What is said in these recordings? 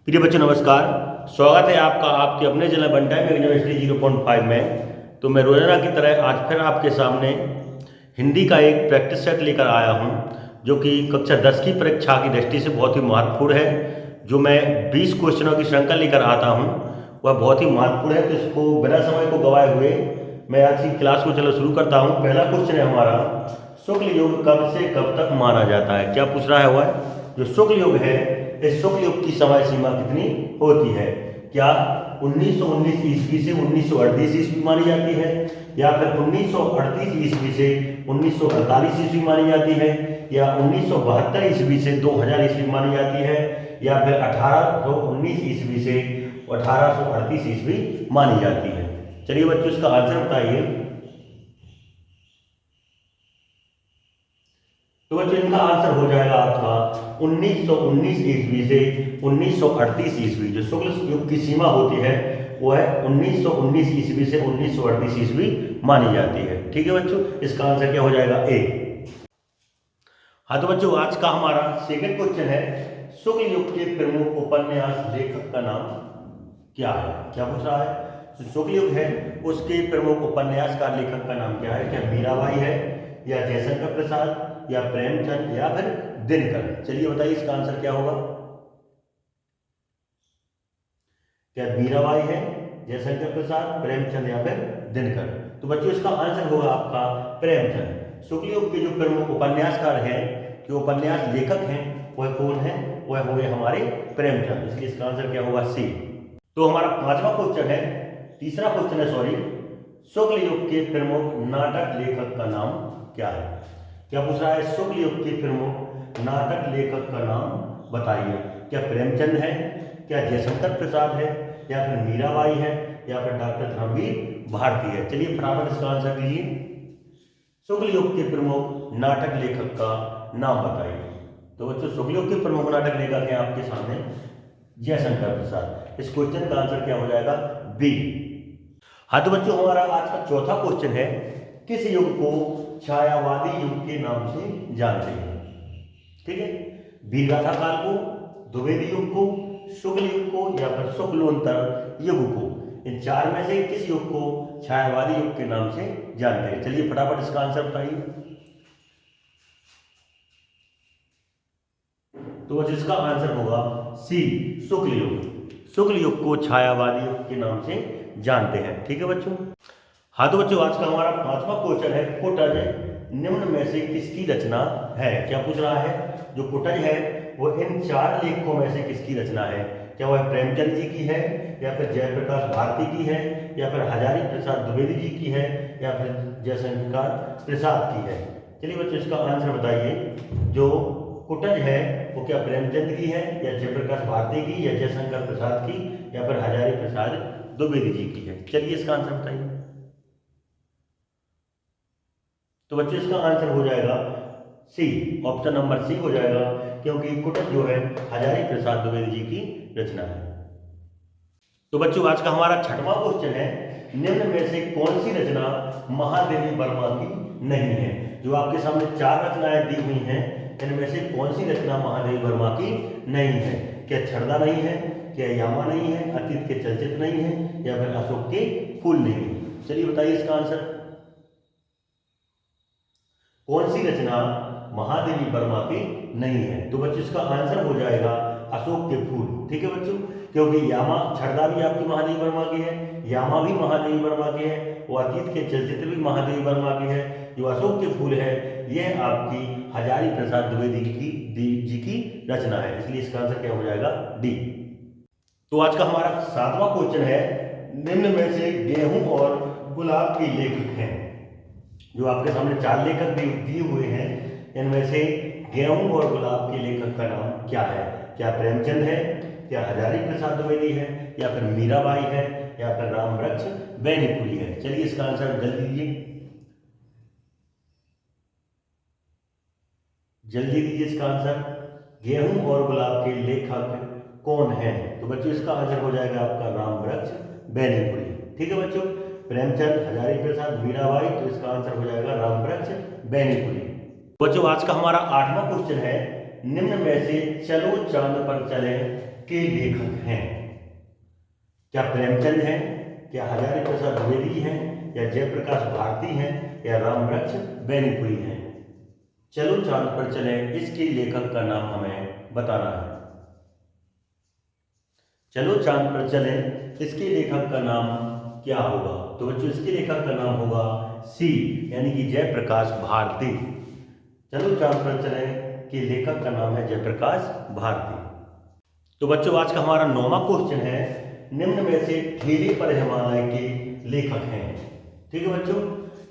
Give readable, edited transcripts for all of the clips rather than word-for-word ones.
प्रिय बच्चों नमस्कार। स्वागत है आपका आपके अपने जिला बंटाई में यूनिवर्सिटी 0.5 में। तो मैं रोजाना की तरह आज फिर आपके सामने हिंदी का एक प्रैक्टिस सेट लेकर आया हूं, जो कि कक्षा 10 की परीक्षा की दृष्टि से बहुत ही महत्वपूर्ण है। जो मैं 20 क्वेश्चनों की श्रृंखला लेकर आता हूं वह बहुत ही महत्वपूर्ण है। तो इसको बिना समय को गवाए हुए मैं आज की क्लास को चलो शुरू करता हूँ। पहला क्वेश्चन है हमारा, शुक्ल युग कब से कब तक माना जाता है। क्या पूछ रहा है वह, जो शुक्ल युग है इस शुक्ल युग की समय सीमा कितनी होती है। क्या 1919 ईस्वी से 1938 ईस्वी मानी जाती है, या फिर 1938 ईस्वी से 1948 ईस्वी मानी जाती है, या 1972 ईस्वी से 2000 ईस्वी मानी जाती है, या फिर 1819 ईस्वी से 1838 ईस्वी मानी जाती है। चलिए बच्चों इसका आंसर बताइए। तो बच्चों इनका आंसर हो जाएगा आपका 1919 ईस्वी से 1938 ईस्वी। जो शुक्ल युग की सीमा होती है वो है 1919 ईस्वी से 1938 ईस्वी मानी जाती है। ठीक है बच्चों, इसका आंसर क्या हो जाएगा, ए। हाँ तो बच्चों आज का हमारा सेकंड क्वेश्चन है, शुक्ल युग के प्रमुख उपन्यास लेखक का नाम क्या है। क्या पूछ रहा है, जो शुक्ल युग है उसके प्रमुख उपन्यास का लेखक का नाम क्या है। क्या मीराबाई है, या जयशंकर प्रसाद, या प्रेमचंद, या फिर दिनकर। चलिए बताइए इसका आंसर क्या होगा। क्या मीराबाई है, जयशंकर प्रसाद, प्रेमचंद, या फिर दिनकर। तो बच्चों इसका आंसर होगा आपका प्रेमचंद। शुक्ल युग के जो प्रमुख उपन्यासकार हैं, जो उपन्यास लेखक हैं, वह कौन है, वह हुए हमारे प्रेमचंद। इसलिए इसका आंसर क्या होगा, सी। तो हमारा पांचवा क्वेश्चन है, तीसरा क्वेश्चन है सॉरी, शुक्ल युग के प्रमुख नाटक लेखक का नाम क्या है। क्या पूछ रहा है, शुक्ल युग के प्रमुख नाटक लेखक का नाम बताइए। क्या प्रेमचंद है, क्या जयशंकर प्रसाद है, या फिर मीराबाई है, या फिर डॉक्टर धर्मवीर भारती है। चलिए फटाफट इसका आंसर दीजिए। शुक्ल युग के प्रमुख नाटक लेखक का नाम बताइए। तो बच्चों शुक्ल युग के प्रमुख नाटक लेखक हैं आपके सामने जयशंकर प्रसाद। इस क्वेश्चन का आंसर क्या हो जाएगा, बी। हाँ तो बच्चों हमारा आज का चौथा क्वेश्चन है, किस युग को छायावादी युग के नाम से जानते हैं। ठीक है, वीरगाथा काल को, द्विवेदी युग को, शुक्ल युग को, या फिर शुक्लोत्तर युग को। इन चार में से किस युग को छायावादी युग के नाम से जानते हैं। चलिए फटाफट इसका आंसर बताइए। तो जिसका आंसर होगा सी, शुक्ल युग। शुक्ल युग को छायावादी युग के नाम से जानते हैं। ठीक है बच्चों। हाँ तो बच्चों आज का हमारा पांचवा क्वेश्चन है, कुटज निम्न में से किसकी रचना है। क्या पूछ रहा है, जो कुटज है वो इन चार लेखकों में से किसकी रचना है। क्या वह प्रेमचंद जी की है, या फिर जयप्रकाश भारती की है, या फिर हजारी प्रसाद द्विवेदी जी की है, या फिर जयशंकर प्रसाद की है। चलिए बच्चों इसका आंसर बताइए। जो कुटज है वो क्या प्रेमचंद की है, या जयप्रकाश भारती की, या जयशंकर प्रसाद की, या फिर हजारी प्रसाद द्विवेदी जी की है। चलिए इसका आंसर बताइए। तो बच्चों इसका आंसर हो जाएगा सी, ऑप्शन नंबर सी हो जाएगा, क्योंकि कुटज जो है हजारी प्रसाद द्विवेदी जी की रचना है। तो बच्चों आज का हमारा छठवां क्वेश्चन है, निम्न में से कौन सी रचना महादेवी वर्मा की नहीं है। जो आपके सामने चार रचनाएं दी हुई हैं, इनमें से कौन सी रचना महादेवी वर्मा की नहीं है। क्या छड़दा नहीं है, क्या यामा नहीं है, अतीत के चलचित्र नहीं है, या फिर अशोक के फूल नहीं है। चलिए बताइए इसका आंसर। कौन सी रचना महादेवी वर्मा की नहीं है। तो बच्चों इसका आंसर हो जाएगा अशोक के फूल। ठीक है बच्चों, क्योंकि यामा छड़दा भी आपकी महादेवी वर्मा की है, यामा भी महादेवी वर्मा की है, वो अतीत के चलचित्र भी महादेवी वर्मा की है। जो अशोक के फूल है यह आपकी हजारी प्रसाद द्विवेदी जी की रचना है। इसलिए इसका आंसर क्या हो जाएगा, डी। तो आज का हमारा सातवां क्वेश्चन है, निम्न में से गेहूं और गुलाब के लेखक हैं। जो आपके सामने चार लेखक भी दिए हुए हैं, इनमें से गेहूं और गुलाब के लेखक का नाम क्या है। क्या प्रेमचंद है, क्या हजारी प्रसाद द्विवेदी है, या फिर मीराबाई है, या फिर रामवृक्ष बैनीपुरी है। चलिए इसका आंसर जल्दी दीजिए, जल्दी दीजिए इसका आंसर। गेहूं और गुलाब के लेखक कौन है। तो बच्चों इसका आंसर हो जाएगा आपका रामवृक्ष बैनीपुरी। ठीक है बच्चों, प्रेमचंद, हजारी प्रसाद, मीराबाई, तो इसका आंसर हो जाएगा रामवृक्ष बैनीपुरी। बच्चों आज का हमारा आठवां क्वेश्चन है, निम्न में से चलो चांद पर चले के लेखक हैं? क्या प्रेमचंद हैं, क्या हजारी प्रसाद द्विवेदी हैं, या जयप्रकाश भारती हैं, या रामवृक्ष बेनीपुरी हैं? चलो चांद पर चलें, इसके लेखक का नाम हमें बताना है। चलो चांद पर चलें, इसके लेखक का नाम क्या होगा? तो बच्चों इसके लेखक का नाम होगा सी, यानी कि जयप्रकाश भारती। चलो चांद पर चलें के लेखक का नाम है जयप्रकाश भारती। तो बच्चों आज का हमारा 9वां क्वेश्चन है, निम्न में से ठेले पर हिमालय के लेखक हैं। ठीक है बच्चों,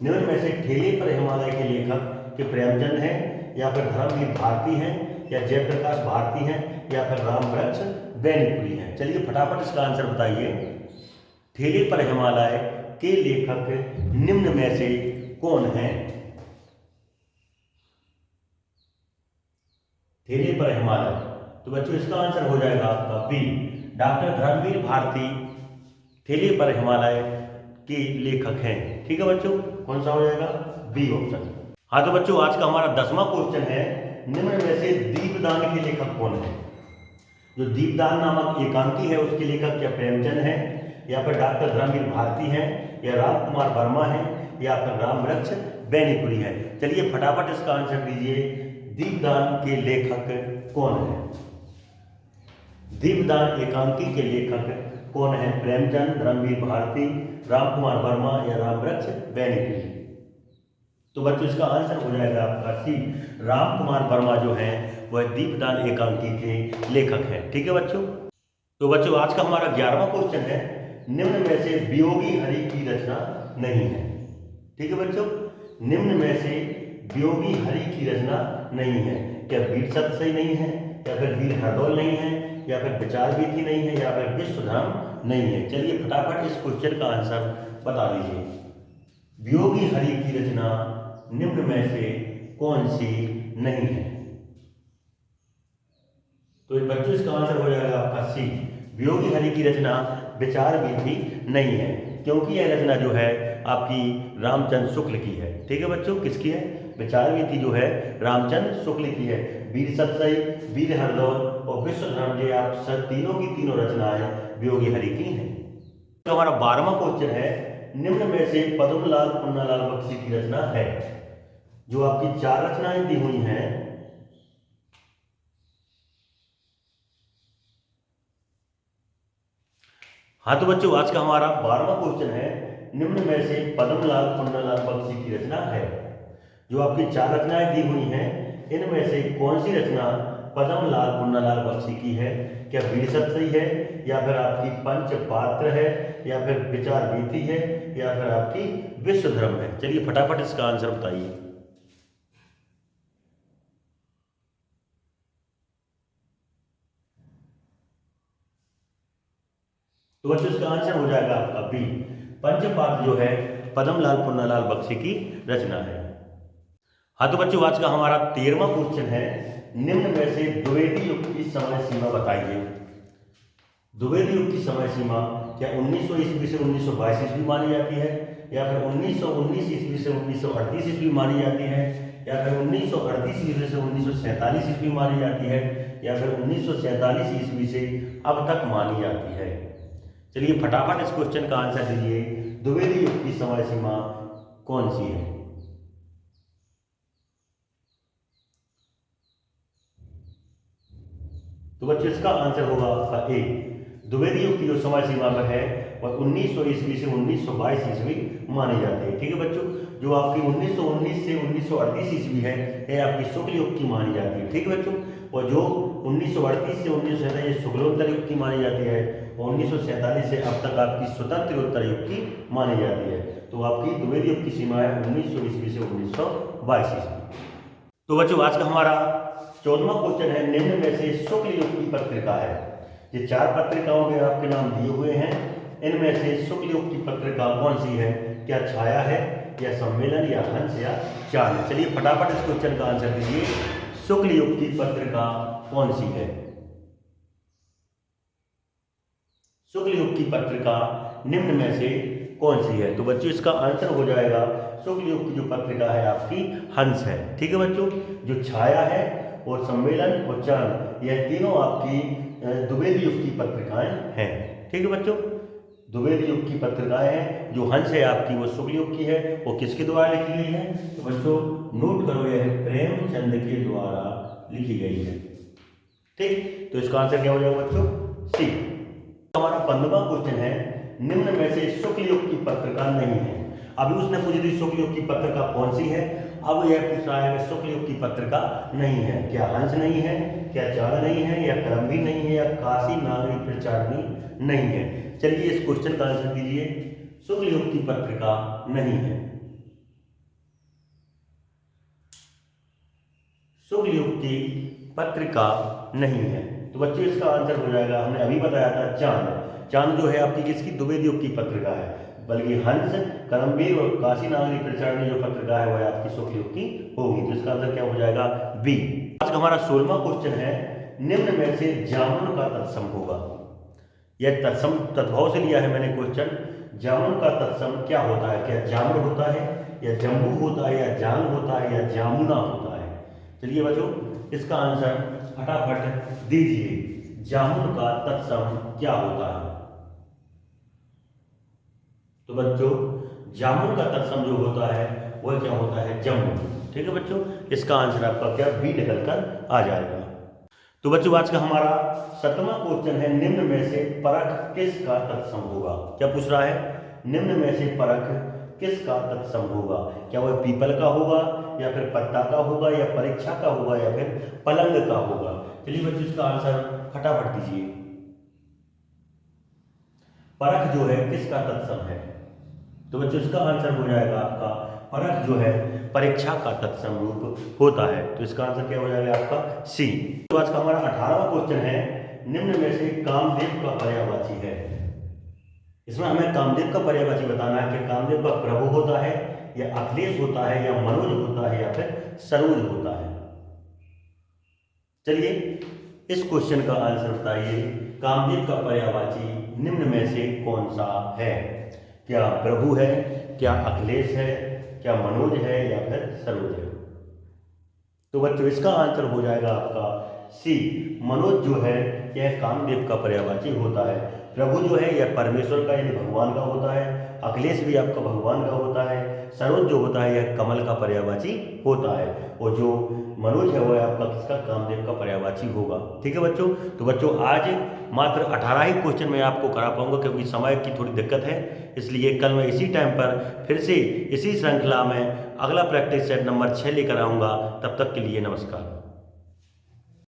निम्न में से ठेले पर हिमालय के लेखक के प्रेमचंद हैं, या फिर धर्मवीर भारती हैं, या जयप्रकाश भारती हैं, या फिर रामवृक्ष बेनीपुरी हैं? चलिए फटाफट इसका आंसर बताइए। ठेले पर हिमालय के लेखक निम्न में से कौन हैं? ठेले पर हिमालय, तो बच्चों इसका आंसर हो जाएगा आपका बी, डॉक्टर धर्मवीर भारती ठेले पर हिमालय के लेखक हैं। ठीक है बच्चों, कौन सा हो जाएगा? B option. हाँ तो बच्चों आज का हमारा 10वां क्वेश्चन है, निम्न में से दीपदान के लेखक कौन है? जो दीपदान नामक एकांकी है उसके लेखक क्या प्रेमचंद हैं, या फिर डॉक्टर धर्मवीर भारती हैं, या राम कुमार वर्मा हैं, या फिर रामवृक्ष बेनीपुरी हैं? चलिए फटाफट इसका आंसर दीजिए, दीपदान के लेखक कौन है? दीपदान एकांकी के लेखक कौन है? प्रेमचंद, धर्मवीर भारती, राम कुमार वर्मा, या रामवृक्ष बेनीपुरी? तो बच्चों इसका आंसर हो जाएगा आपका सी, राम कुमार वर्मा जो हैं वह दीपदान एकांकी के लेखक हैं। ठीक है बच्चों, तो बच्चों आज का हमारा 11वां क्वेश्चन है, निम्न में से वियोगी हरि की रचना नहीं है। ठीक है बच्चों, निम्न में से वियोगी हरि की रचना नहीं है। क्या वीर सतसई नहीं है, या फिर वीर हरदौल नहीं है, या फिर विचार वीथी नहीं है, या फिर विश्वधर्म नहीं है? चलिए फटाफट इस क्वेश्चन का आंसर बता दीजिए। वियोगी हरि की रचना निम्न में से कौन सी नहीं है? तो बच्चों इसका आंसर हो जाएगा आपका सी, वियोगी हरि की रचना विचार वीथी नहीं है, क्योंकि यह रचना जो है आपकी रामचंद्र शुक्ल की है। ठीक है बच्चों, किसकी है? विचार वीथी जो है रामचंद्र शुक्ल की है। वीर सतसई, वीर हरदौल और विश्वधर्म जो आप तीनों की तीनों रचनाएं वियोगी हरि की हैं। तो हमारा 12वां क्वेश्चन है, निम्न में से पद्मलाल पुन्नालाल बख्शी की रचना है? जो आपकी 4 रचनाएं दी हुई हैं, हाँ तो बच्चों आज का हमारा 12वां क्वेश्चन है, निम्न में से पद्मलाल पुन्नालाल बख्शी की रचना है? जो आपकी 4 रचनाएं दी हुई हैं, इनमें से कौन सी रचना पद्मलाल पुन्नालाल बख्शी की है? क्या वीर सतसई है, या फिर आपकी पंचपात्र है, या फिर विचार वीथी है, या फिर आपकी विश्वधर्म है? चलिए फटाफट इसका आंसर बताइए। तो बच्चों इसका आंसर हो जाएगा आपका बी, पंचपात्र जो है पद्मलाल पुन्नालाल बख्शी की रचना है। हाँ तो बच्चों आज का हमारा 13वां क्वेश्चन है, निम्न में से द्विवेदी युग की समय सीमा बताइए। द्विवेदी युग की समय सीमा क्या 1900 ईस्वी से 1922 ईस्वी मानी जाती है, या फिर 1919 ईस्वी से 1938 ईस्वी मानी जाती है, या फिर 1938 ईस्वी से 1947 ईस्वी मानी जाती है, या फिर 1947 ईस्वी से अब तक मानी जाती है? चलिए फटाफट इस क्वेश्चन का आंसर दीजिए, द्विवेदी युग की समय सीमा कौन सी है? तो बच्चों इसका आंसर होगा आपका ए, द्विवेदी युग की जो समय सीमा है वह 1900 ईस्वी से 1922 ईस्वी मानी जाती है। ठीक है बच्चों, जो आपकी 1919 से 1938 ईस्वी है यह आपकी शुक्ल युग की मानी जाती है। ठीक है बच्चों, और जो 1938 से 1947 शुक्लोत्तर युग की मानी जाती है, और 1947 से अब तक आपकी स्वतंत्रोत्तर युग की मानी जाती है। तो आपकी द्विवेदी युग की सीमा है 1900 ईस्वी से 1922 ईस्वी। तो बच्चों आज का हमारा 14वां क्वेश्चन है, निम्न में से शुक्ल युग की पत्रिका है? ये 4 पत्रिकाओं के आपके नाम दिए हुए हैं, इनमें से शुक्ल युग की पत्रिका कौन सी है? क्या छाया है, या सम्मेलन, या हंस, या चांद? चलिए फटाफट इस क्वेश्चन का आंसर दीजिए, शुक्ल युग की पत्रिका कौन सी है? शुक्ल युग की पत्रिका निम्न में से कौन सी है? तो बच्चों इसका आंसर हो जाएगा, शुक्ल युग की जो पत्रिका है आपकी हंस है। ठीक है बच्चों, जो छाया है और सम्मेलन और चांद, यह तीनों आपकी द्विवेदी युग की पत्रिकाएं हैं। ठीक है बच्चों, द्विवेदी युग की पत्रिकाएं हैं। जो हंस है आपकी वो शुक्ल युग की है, वो किसके द्वारा लिखी गई है? तो बच्चों नोट करो, यह प्रेमचंद के द्वारा लिखी गई है। ठीक, तो इसका आंसर क्या हो जाएगा बच्चों? सी। हमारा 15वां क्वेश्चन है, निम्न में से शुक्ल युग की पत्रिका नहीं है। अभी उसने पूछी थी शुक्ल युग की पत्रिका कौन सी है, अब यह पूछ रहा है कि शुक्ल युग की पत्रिका नहीं है। क्या हंस नहीं है, क्या चाण नहीं है, या करम्बी नहीं है, या काशी नागरी प्रचारणी नहीं है? चलिए इस क्वेश्चन का आंसर दीजिए। शुक्ल युग की पत्रिका नहीं है। शुक्ल युग की पत्रिका नहीं है, तो बच्चों इसका आंसर हो जाएगा, हमने अभी बताया था चांद। चांद जो है आपकी किसकी? द्विवेदी युग की पत्रिका है। बल्कि हंस, करमवीर और काशी नागरी प्रचारणी जो पत्रिका है वह आपकी शुक्ल युग की होगी। तो इसका आंसर क्या हो जाएगा? बी। आज का हमारा 16वां क्वेश्चन है, निम्न में से जामुन का तत्सम होगा। यह तत्सम तद्भव से लिया है मैंने क्वेश्चन। जामुन का तत्सम क्या होता है? क्या जामुन होता है, या जम्बू होता है, या जांग होता है, या जामुना होता है? चलिए बच्चों इसका आंसर फटाफट दीजिए। जामुन का तत्सम क्या होता है? तो बच्चों जामुन का तत्सम जो होता है वह क्या होता है? जम्बू। ठीक है बच्चों, इसका आंसर आपका क्या? बी निकल कर आ जाएगा। तो बच्चों आज का हमारा 7वां क्वेश्चन है, निम्न में से परख किसका तत्सम होगा? क्या पूछ रहा है? निम्न में से परख किसका तत्सम होगा? क्या वह पीपल का होगा, या फिर पत्ता का होगा, या परीक्षा का होगा, या फिर पलंग का होगा? चलिए बच्चों इसका आंसर फटाफट दीजिए। परख जो है किसका तत्सम है? तो बच्चों इसका आंसर हो जाएगा आपका, परख जो है परीक्षा का तत्सम रूप होता है। तो इसका आंसर क्या हो जाएगा आपका? सी। तो आज का हमारा 18वां क्वेश्चन है, निम्न में से कामदेव का पर्यायवाची है। इसमें हमें कामदेव का पर्यायवाची बताना है कि कामदेव का प्रभु होता है, या अखिलेश होता है, या मनोज होता है, या फिर सरोज होता है? चलिए इस क्वेश्चन का आंसर बताइए। कामदेव का पर्यायवाची निम्न में से कौन सा है? क्या प्रभु है, क्या अखिलेश है, क्या मनोज है, या फिर सरोज है? तो बच्चों इसका आंसर हो जाएगा आपका सी। मनोज जो है यह कामदेव का पर्यायवाची होता है। प्रभु जो है यह परमेश्वर का यानी भगवान का होता है। अखिलेश भी आपका भगवान का होता है। सरोज जो होता है यह कमल का पर्यायवाची होता है। और जो मनोज है वह आपका किसका? कामदेव का पर्यायवाची होगा। ठीक है बच्चों, तो बच्चों आज मात्र 18 ही क्वेश्चन मैं आपको करा पाऊंगा क्योंकि समय की थोड़ी दिक्कत है, इसलिए कल मैं इसी टाइम पर फिर से इसी श्रृंखला में अगला प्रैक्टिस सेट नंबर 6 लेकर आऊँगा। तब तक के लिए नमस्कार।